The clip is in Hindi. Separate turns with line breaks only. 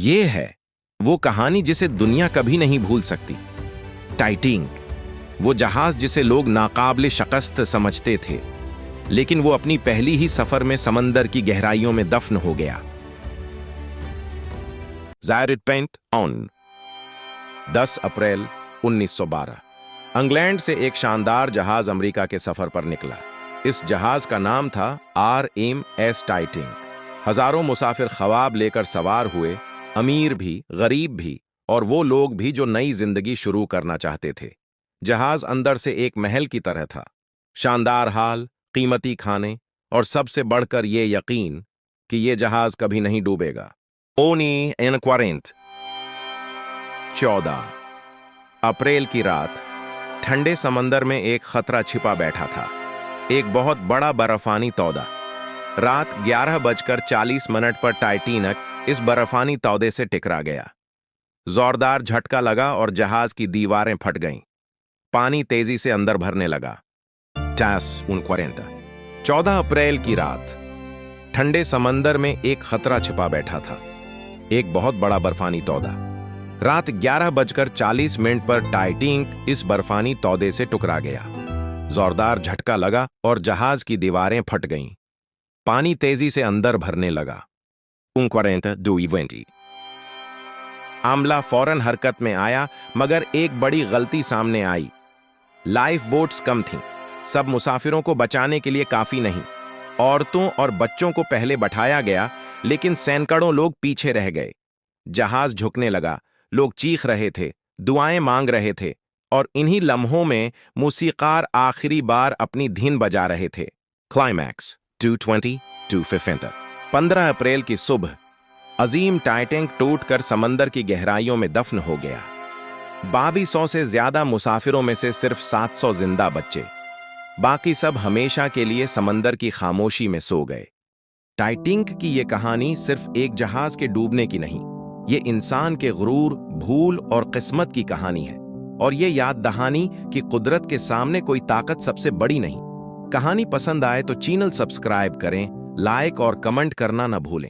ये है वो कहानी जिसे दुनिया कभी नहीं भूल सकती। टाइटैनिक, वो जहाज जिसे लोग नाकाबिले शिकस्त समझते थे, लेकिन वो अपनी पहली ही सफर में समंदर की गहराइयों में दफन हो गया। ज़ायरेट पेंट ऑन 10 अप्रैल 1912 इंग्लैंड से एक शानदार जहाज अमेरिका के सफर पर निकला। इस जहाज का नाम था RMS टाइटैनिक। हजारों मुसाफिर ख्वाब लेकर सवार हुए, अमीर भी, गरीब भी और वो लोग भी जो नई जिंदगी शुरू करना चाहते थे। जहाज अंदर से एक महल की तरह था। शानदार हाल, कीमती खाने और सबसे बढ़कर ये यकीन कि ये जहाज कभी नहीं डूबेगा। ओनी एन क्वारेंट 14 अप्रैल की रात ठंडे समंदर में एक खतरा छिपा बैठा था। एक बहुत बड़ा बर्फानी तौदा। रात 11:40 पर टाइटैनिक इस बर्फानी तौदे से टकरा गया। जोरदार झटका लगा और जहाज की दीवारें फट गईं। पानी तेजी से अंदर भरने लगा। 14 अप्रैल की रात ठंडे समंदर में एक खतरा छिपा बैठा था। एक बहुत बड़ा बर्फानी तौदा। रात 11:40 पर टाइटैनिक इस बर्फानी तौदे से टकरा गया। जोरदार झटका लगा और जहाज की दीवारें फट गईं। पानी तेजी से अंदर भरने लगा। 14:20 आमला फौरन हरकत में आया, मगर एक बड़ी गलती सामने आई। लाइफ बोट्स कम थीं। सब मुसाफिरों को बचाने के लिए काफी नहीं। औरतों और बच्चों को पहले बैठाया गया, लेकिन सैकड़ों लोग पीछे रह गए। जहाज झुकने लगा। लोग चीख रहे थे, दुआएं मांग रहे थे और इन्हीं लम्हों में मूसीकार आखिरी बार अपनी धीन बजा रहे थे। क्लाइमैक्स 2:20-2:50 15 अप्रैल की सुबह अजीम टाइटैनिक टूटकर समंदर की गहराइयों में दफन हो गया। 2200 से ज्यादा मुसाफिरों में से सिर्फ 700 जिंदा बचे। बाकी सब हमेशा के लिए समंदर की खामोशी में सो गए। टाइटैनिक की यह कहानी सिर्फ एक जहाज के डूबने की नहीं, ये इंसान के गुरूर, भूल और किस्मत की कहानी है। और ये याद दहानी कि कुदरत के सामने कोई ताकत सबसे बड़ी नहीं। कहानी पसंद आए तो चैनल सब्सक्राइब करें, लाइक और कमेंट करना न भूलें।